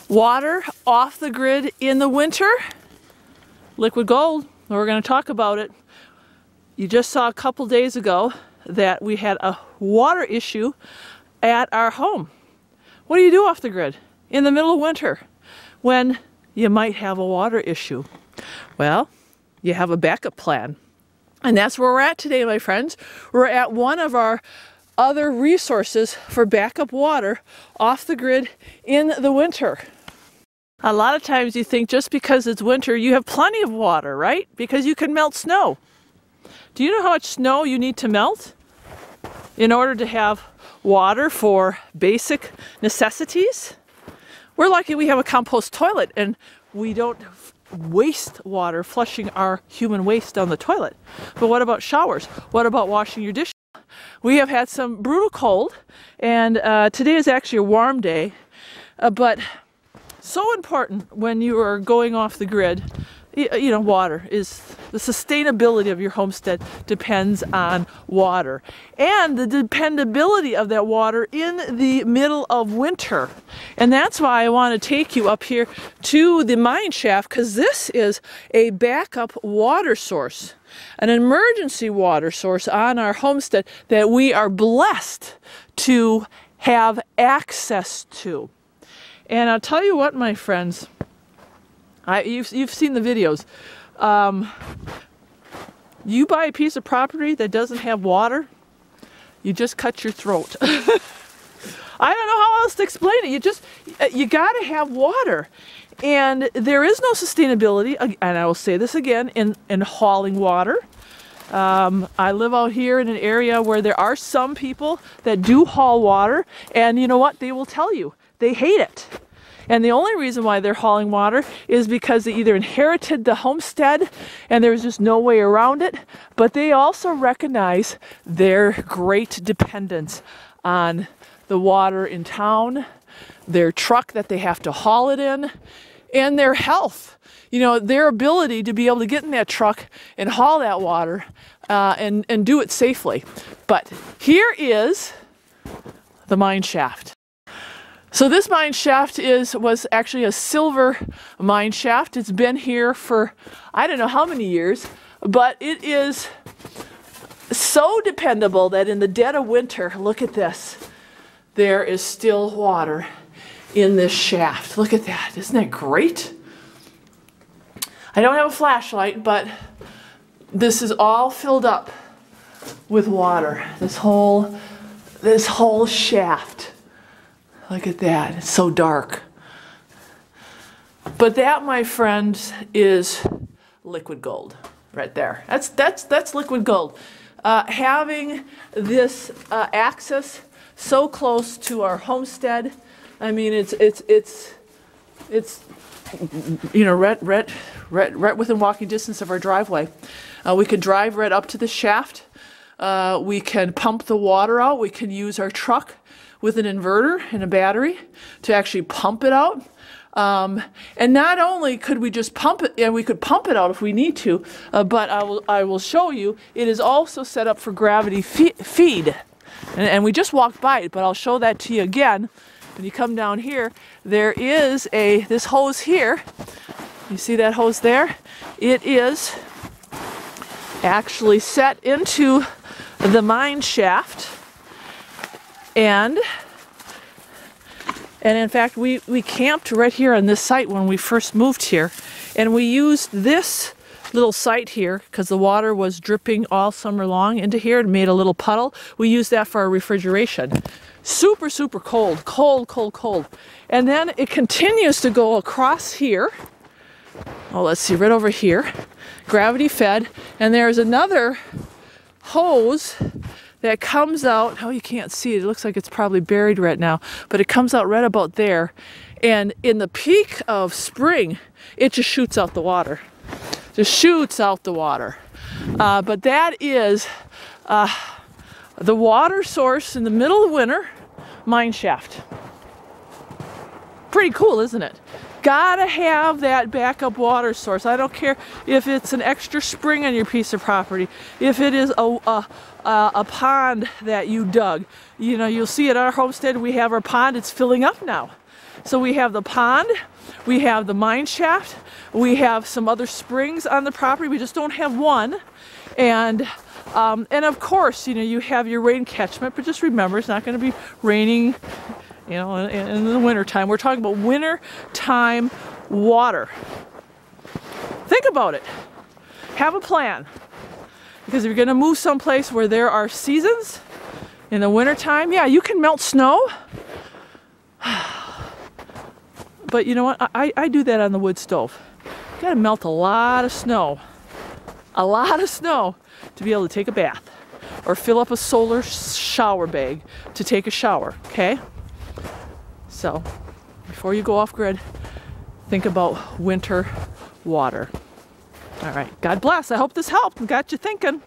Water off the grid in the winter, liquid gold. We're going to talk about it. You just saw a couple days ago that we had a water issue at our home. What do you do off the grid in the middle of winter when you might have a water issue? Well, you have a backup plan. And that's where we're at today, my friends. We're at one of our other resources for backup water off the grid in the winter. A lot of times you think just because it's winter you have plenty of water, right? Because you can melt snow. Do you know how much snow you need to melt in order to have water for basic necessities? We're lucky we have a compost toilet and we don't waste water flushing our human waste down the toilet. But what about showers? What about washing your dishes? We have had some brutal cold, and today is actually a warm day, but so important when you are going off the grid. You know, water is the sustainability of your homestead depends on water, and the dependability of that water in the middle of winter. And that's why I want to take you up here to the mine shaft, because this is a backup water source, an emergency water source on our homestead that we are blessed to have access to. And I'll tell you what, my friends, you've seen the videos. You buy a piece of property that doesn't have water, you just cut your throat. I don't know how else to explain it. You gotta have water. And there is no sustainability, and I will say this again, in hauling water. I live out here in an area where there are some people that do haul water, and you know what? They will tell you. They hate it. And the only reason why they're hauling water is because they either inherited the homestead and there's just no way around it, but they also recognize their great dependence on the water in town, their truck that they have to haul it in, and their health. You know, their ability to be able to get in that truck and haul that water and do it safely. But here is the mine shaft. So this mine shaft was actually a silver mine shaft. It's been here for I don't know how many years, but it is so dependable that in the dead of winter, look at this, there is still water in this shaft. Look at that. Isn't that great? I don't have a flashlight, but this is all filled up with water. This whole shaft. Look at that. It's so dark. But that, my friends, is liquid gold right there. That's liquid gold. Having this access so close to our homestead, I mean, it's you know, right within walking distance of our driveway. We could drive right up to the shaft. We can pump the water out. We can use our truck with an inverter and a battery to actually pump it out. And not only could we just pump it, and we could pump it out if we need to, but I will show you, it is also set up for gravity feed. And we just walked by it, but I'll show that to you again. When you come down here, there is this hose here. You see that hose there? It is actually set into the mine shaft. And in fact, we camped right here on this site when we first moved here. And we used this little site here because the water was dripping all summer long into here and made a little puddle. We used that for our refrigeration. Super, super cold. Cold, cold, cold. And then it continues to go across here. Oh, let's see, right over here. Gravity fed. And there's another hose that comes out. Oh, you can't see it. It looks like it's probably buried right now, but it comes out right about there. And in the peak of spring, it just shoots out the water. Just shoots out the water. But that is the water source in the middle of winter, mine shaft. Pretty cool, isn't it? Gotta have that backup water source. I don't care if it's an extra spring on your piece of property, if it is a pond that you dug. You know, you'll see at our homestead we have our pond, it's filling up now. So we have the pond, we have the mine shaft, we have some other springs on the property. We just don't have one. And of course, you know, you have your rain catchment, but just remember, it's not going to be raining, you know, in the winter time. We're talking about winter time water. Think about it. Have a plan. Because if you're going to move someplace where there are seasons in the winter time, yeah, you can melt snow. But you know what? I do that on the wood stove. You got to melt a lot of snow. A lot of snow to be able to take a bath or fill up a solar shower bag to take a shower, okay? So, before you go off grid, think about winter water. All right, God bless. I hope this helped and got you thinking.